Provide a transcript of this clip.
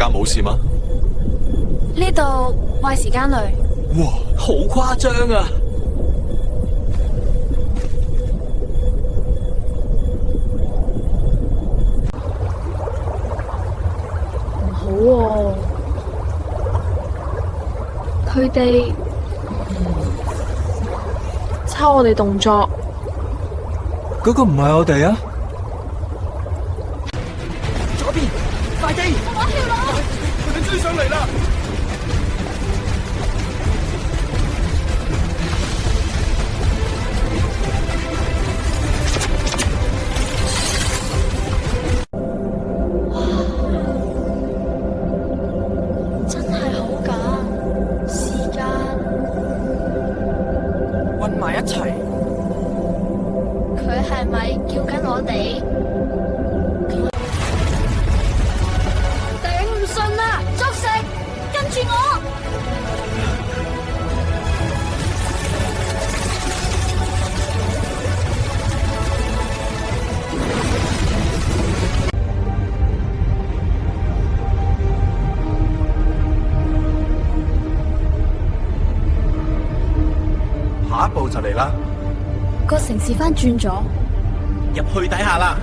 家冇事嗎？呢度壞時間類。哇，好誇張啊！唔好喎，佢哋抄我哋動作。嗰個唔係我哋啊！左邊，快啲！我跳樓！佢哋追上嚟啦！真係好假，時間混埋一齊。佢係咪叫緊我哋？頂唔順啦！捉食，跟住我！下一步就嚟啦，個城市翻轉咗。入去睇下啦。